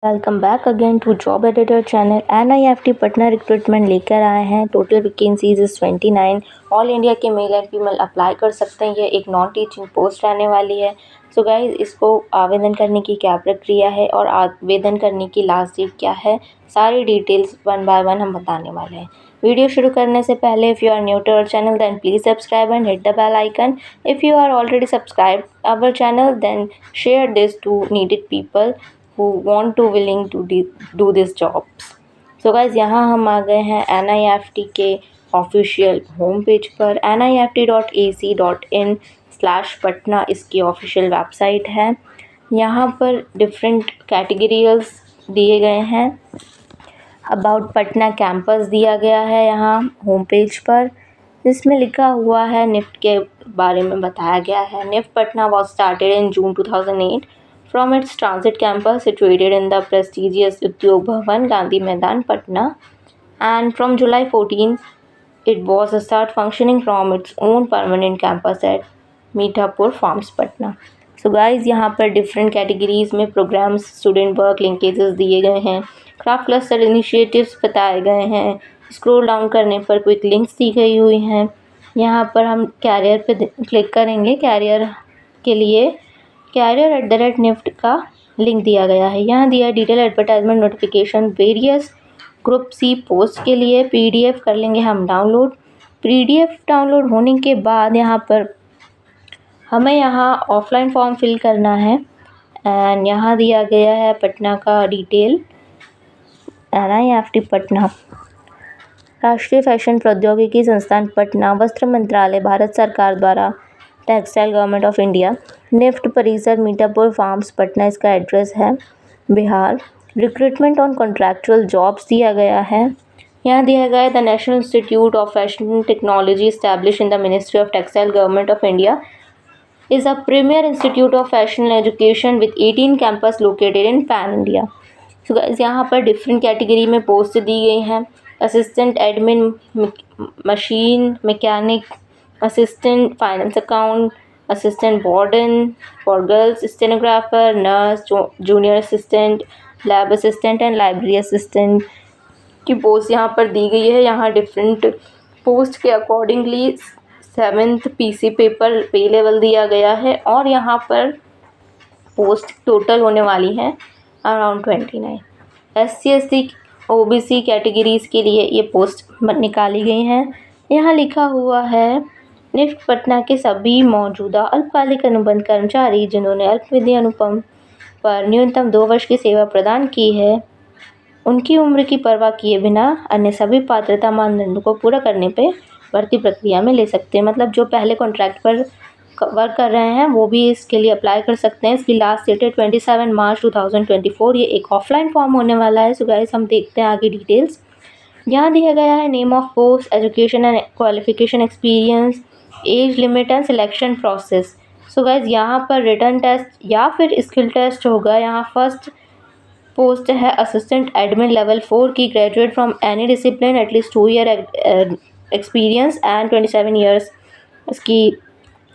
Welcome back again to job editor channel. NIFT Patna recruitment लेकर आए हैं। Total vacancies is 29। All India के male and female apply कर सकते हैं। ये एक नॉन टीचिंग पोस्ट रहने वाली है। सो गाइज, इसको आवेदन करने की क्या प्रक्रिया है और आवेदन करने की लास्ट डेट क्या है, सारी डिटेल्स वन बाय वन हम बताने वाले हैं। वीडियो शुरू करने से पहले if you are new to our channel then please subscribe and hit the bell icon. If you are already subscribe our channel then share this to needed people who want to willing to do this jobs। So guys, यहाँ हम आ गए हैं NIFT के official home page पर। nift.ac.in/patna इसकी official website है। यहाँ पर डिफरेंट कैटेगरीज दिए गए हैं। अबाउट पटना कैंपस दिया गया है यहाँ होम पेज पर, जिसमें लिखा हुआ है निफ्ट के बारे में बताया गया है। NIFT Patna was started in June 2008 from its transit campus situated in the prestigious Udyog Bhavan, Gandhi Maidan, Patna, and from July 14 it was start functioning from its own permanent campus at Meethapur Farms, Patna। So guys, यहाँ पर different categories में programmes, student work linkages दिए गए हैं, craft cluster initiatives बताए गए हैं। Scroll down करने पर क्विक लिंक्स दी गई हुई हैं। यहाँ पर हम कैरियर पे क्लिक करेंगे। कैरियर के लिए career@nift का लिंक दिया गया है। यहाँ दिया detail advertisement notification various group C post के लिए। PDF कर लेंगे हम डाउनलोड। PDF डाउनलोड होने के बाद यहाँ पर हमें यहाँ ऑफलाइन फॉर्म फिल करना है एंड यहाँ दिया गया है पटना का डिटेल। NIFT पटना राष्ट्रीय फैशन प्रौद्योगिकी संस्थान पटना, वस्त्र मंत्रालय, भारत सरकार द्वारा, textile government of India, NIFT परिसर, मीठापुर फार्म्स, पटना इसका एड्रेस है, Bihar. Recruitment on contractual jobs दिया गया है। यहाँ दिया गया है the national institute of fashion technology establish in the ministry of textile government of India is a premier institute of fashion education with 18 campus located in pan India. So guys, यहाँ पर different category में post दी गई हैं। Assistant admin, machine mechanic, assistant finance account, assistant warden for girls, stenographer, nurse, junior assistant, lab assistant and library assistant की post यहाँ पर दी गई है। यहाँ डिफरेंट पोस्ट के अकॉर्डिंगली 7th PC पेपर पे लेवल दिया गया है और यहाँ पर पोस्ट टोटल होने वाली है अराउंड 29। SC/ST OBC कैटेगरीज़ के लिए ये पोस्ट निकाली गई हैं। यहाँ लिखा हुआ है निफ्ट पटना के सभी मौजूदा अल्पकालिक अनुबंध कर्मचारी जिन्होंने अल्पविधि अनुपम पर न्यूनतम 2 वर्ष की सेवा प्रदान की है, उनकी उम्र की परवाह किए बिना अन्य सभी पात्रता मानदंडों को पूरा करने पे भर्ती प्रक्रिया में ले सकते हैं। मतलब जो पहले कॉन्ट्रैक्ट पर वर्क कर रहे हैं वो भी इसके लिए अप्लाई कर सकते हैं। इसकी लास्ट डेट है 27 मार्च 2024। ये एक ऑफलाइन फॉर्म होने वाला है। सो गाइस, हम देखते हैं आगे डिटेल्स। यहाँ दिया गया है name of post, education and qualification, experience, age limit and selection process. So guys, यहाँ पर रिटर्न टेस्ट या फिर स्किल टेस्ट होगा। यहाँ फर्स्ट पोस्ट है असिस्टेंट एडमिन लेवल 4 की, graduate from any discipline, at least 2 year experience and 27 years इसकी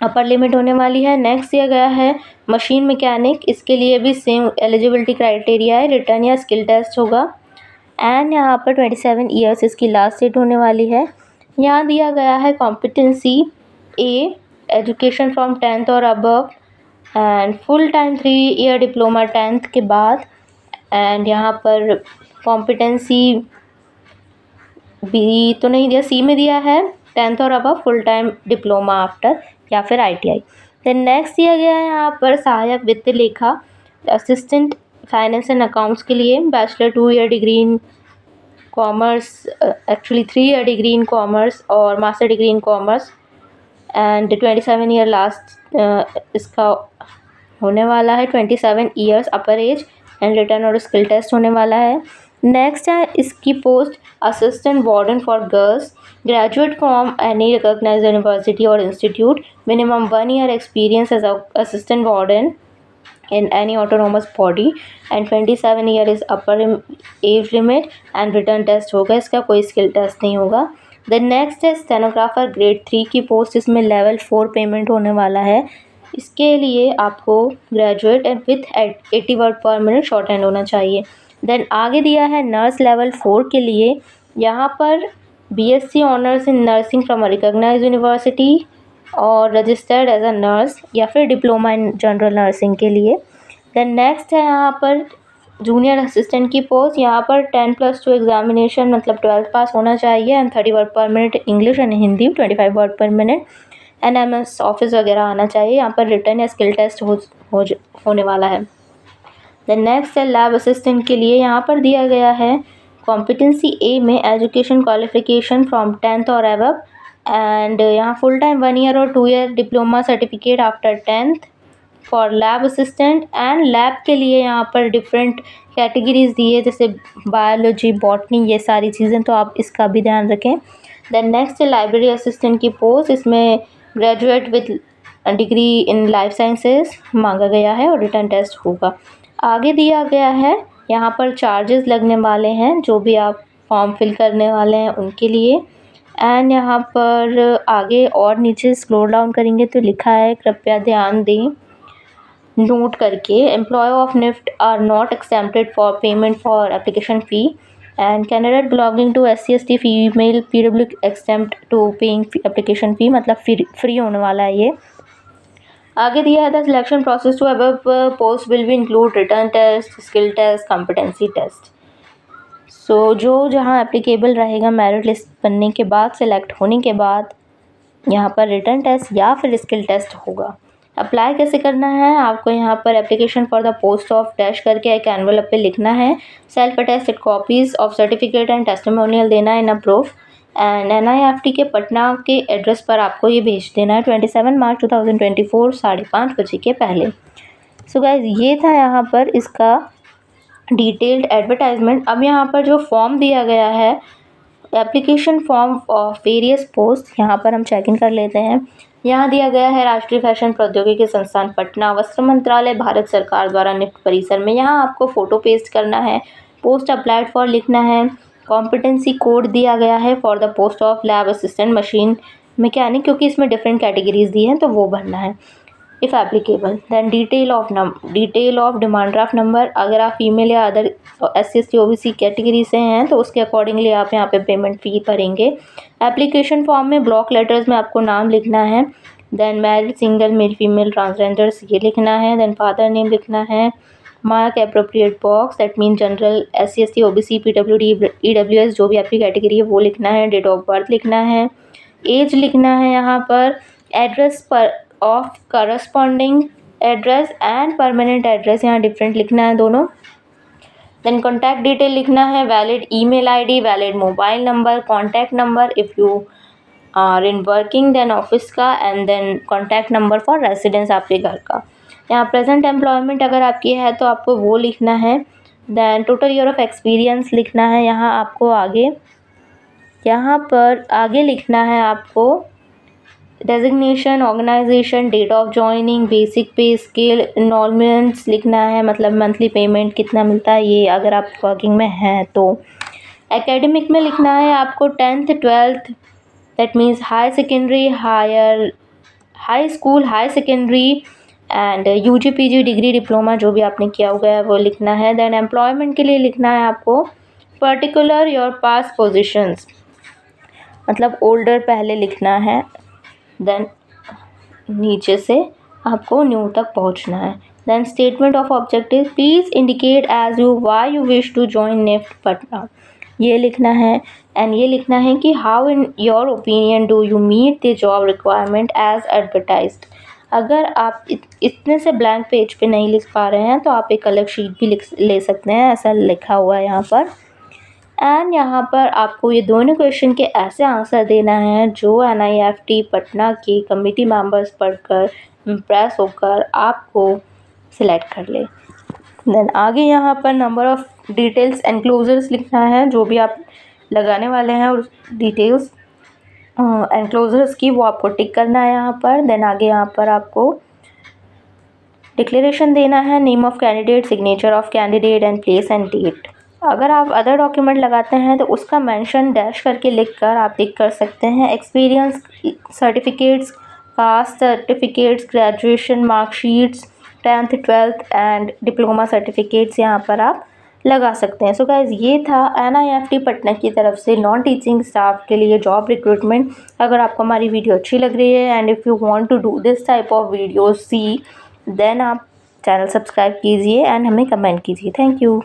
upper limit होने वाली है। नेक्स्ट दिया गया है मशीन मैकेनिक, इसके लिए भी सेम एलिजिबिलिटी क्राइटेरिया है, रिटर्न या स्किल टेस्ट होगा एंड यहाँ पर 27 ईयर्स इसकी लास्ट डेट होने वाली है। यहाँ दिया गया है competency A, education from 10th और above and full time 3 year diploma 10th के बाद एंड यहाँ पर कॉम्पिटेंसी बी तो नहीं दिया, सी में दिया है 10th और above full time diploma after या फिर ITI। देन नेक्स्ट दिया गया है यहाँ पर सहायक वित्त लेखा, असिस्टेंट फाइनेंस एंड अकाउंट्स के लिए bachelor 2 year degree in commerce, actually 3 year degree in commerce और master degree in commerce and 27 year last इसका होने वाला है, 27 years upper age and written और स्किल टेस्ट होने वाला है। नेक्स्ट है इसकी post assistant warden for girls, graduate from any recognised university और institute, minimum 1 year experience as assistant warden in any autonomous body and 27 year is upper age limit and return test होगा। इसका कोई skill test नहीं होगा। Then next है stenographer grade 3 की post, इसमें level 4 payment होने वाला है इसके लिए आपको ग्रेजुएट एंड विथ 80 वर्ड पर मिनट शॉर्ट हैंड होना चाहिए। देन आगे दिया है नर्स लेवल 4 के लिए, यहाँ पर BSc honours in nursing from a recognised university और रजिस्टर्ड एज अ नर्स, या फिर डिप्लोमा इन जनरल नर्सिंग के लिए। देन नेक्स्ट है यहाँ पर जूनियर असिस्टेंट की पोस्ट, यहाँ पर 10+2 एग्जामिनेशन मतलब 12th पास होना चाहिए एंड 30 वर्ड पर minute English and Hindi 25 word पर मिनट NMS ऑफिस वगैरह आना चाहिए। यहाँ पर रिटर्न या स्किल टेस्ट होने वाला है। देन नेक्स्ट है लैब असिस्टेंट के लिए, यहाँ पर दिया गया है कॉम्पिटेंसी ए में एजुकेशन क्वालिफिकेशन फ्रॉम 10th और एबव एंड यहाँ फुल टाइम 1 ईयर और 2 year diploma certificate after 10th for lab assistant. And lab के लिए यहाँ पर डिफरेंट कैटेगरीज दी है, जैसे बायोलॉजी, बॉटनी, ये सारी चीज़ें, तो आप इसका भी ध्यान रखें। देन नेक्स्ट है लाइब्रेरी असिस्टेंट की पोस्ट, इसमें graduate with degree in life sciences मांगा गया है और रिटर्न टेस्ट होगा। आगे दिया गया है यहाँ पर चार्जेस लगने वाले हैं जो भी आप फॉर्म फिल करने वाले हैं उनके लिए। एंड यहाँ पर आगे और नीचे स्क्रॉल डाउन करेंगे तो लिखा है, कृपया ध्यान दें नोट करके, employ of NIFT are not exempted for payment for application fee and candidate belonging to SC/ST female PW exempt to paying application fee, मतलब फ्री होने वाला है ये। आगे दिया है the selection process to above post will be include written test, skill test, competency test. So जो जहाँ एप्लीकेबल रहेगा मेरिट लिस्ट बनने के बाद, सेलेक्ट होने के बाद यहाँ पर रिटर्न टेस्ट या फिर स्किल टेस्ट होगा। अप्लाई कैसे करना है, आपको यहाँ पर application for the post of dash करके एक एनवलप पे लिखना है, self attested copies of certificate and testimonial देना है इन अ प्रूफ एंड NIFT के पटना के एड्रेस पर आपको ये भेज देना है 27 मार्च 2024 5:30 बजे के पहले। सो गाइज ये था यहाँ पर इसका डिटेल्ड एडवर्टाइजमेंट। अब यहाँ पर जो फॉर्म दिया गया है, application form of various post, यहाँ पर हम चेक इन कर लेते हैं। यहाँ दिया गया है राष्ट्रीय फैशन प्रौद्योगिकी संस्थान पटना, वस्त्र मंत्रालय, भारत सरकार द्वारा निफ्ट परिसर में। यहाँ आपको फ़ोटो पेस्ट करना है, पोस्ट अप्लाइड फॉर लिखना है, कॉम्पिटेंसी कोड दिया गया है for the post of lab assistant machine mechanic, क्योंकि इसमें डिफरेंट कैटेगरीज दी हैं तो वो भरना है if applicable. Then detail of demand draft number, अगर आप फीमेल या अदर SC/ST OBC कैटेगरी से हैं तो उसके अकॉर्डिंगली आप यहाँ पे पेमेंट फ़ी भरेंगे। एप्लीकेशन फॉर्म में ब्लॉक लेटर्स में आपको नाम लिखना है, then married, single, male, female, transgenders ये लिखना है, देन फादर नेम लिखना है, mark appropriate box that mean general SC/ST OBC PWD EWS जो भी आपकी कैटेगरी है वो लिखना है, डेट ऑफ बर्थ लिखना है, एज लिखना है, यहाँ पर एड्रेस पर of corresponding address and permanent address यहाँ डिफरेंट लिखना है दोनों। देन कॉन्टैक्ट डिटेल लिखना है, valid email ID, valid mobile number, contact number if you are in working, then office का, and then contact number for residence आपके घर का। यहाँ प्रेजेंट एम्प्लॉयमेंट अगर आपकी है तो आपको वो लिखना है, then total year of experience लिखना है। यहाँ आपको यहाँ पर आगे लिखना है आपको designation, organisation, date of joining, basic pay scale, enrolments लिखना है, मतलब मंथली पेमेंट कितना मिलता है ये अगर आप वर्किंग में हैं तो। एकेडमिक में लिखना है आपको 10th 12th that means high secondary, high school, high secondary and UG PG degree, diploma जो भी आपने किया हुआ है वो लिखना है। देन एम्प्लॉयमेंट के लिए लिखना है आपको पर्टिकुलर योर पास्ट पोजीशंस, मतलब ओल्डर पहले लिखना है, देन नीचे से आपको न्यू तक पहुंचना है। Then statement of objective, please indicate as you why you wish to join NIFT Patna, ये लिखना है। एंड ये लिखना है कि how in your opinion do you meet the job requirement as advertised. अगर आप इतने से ब्लैंक पेज पे नहीं लिख पा रहे हैं तो आप एक अलग शीट भी ले सकते हैं, ऐसा लिखा हुआ है यहाँ पर। एंड यहाँ पर आपको ये दोनों क्वेश्चन के ऐसे आंसर देना है जो NIFT पटना के कमेटी मेंबर्स पढ़कर इम्प्रेस होकर आपको सिलेक्ट कर ले। देन आगे यहाँ पर नंबर ऑफ़ डिटेल्स एनक्लोजर्स लिखना है, जो भी आप लगाने वाले हैं और डिटेल्स एनक्लोजर्स की वो आपको टिक करना है यहाँ पर। देन आगे यहाँ पर आपको डिक्लेरेशन देना है, name of candidate, signature of candidate and place and date. अगर आप अदर डॉक्यूमेंट लगाते हैं तो उसका मेंशन डैश करके लिख कर आप टिक कर सकते हैं। Experience certificates caste certificates, graduation marksheets, 10th 12th and diploma certificates यहाँ पर आप लगा सकते हैं। सो गाइज ये था NIFT पटना की तरफ से नॉन टीचिंग स्टाफ के लिए जॉब रिक्रूटमेंट। अगर आपको हमारी वीडियो अच्छी लग रही है and if you want to do this type of video see then आप चैनल सब्सक्राइब कीजिए एंड हमें कमेंट कीजिए। Thank you.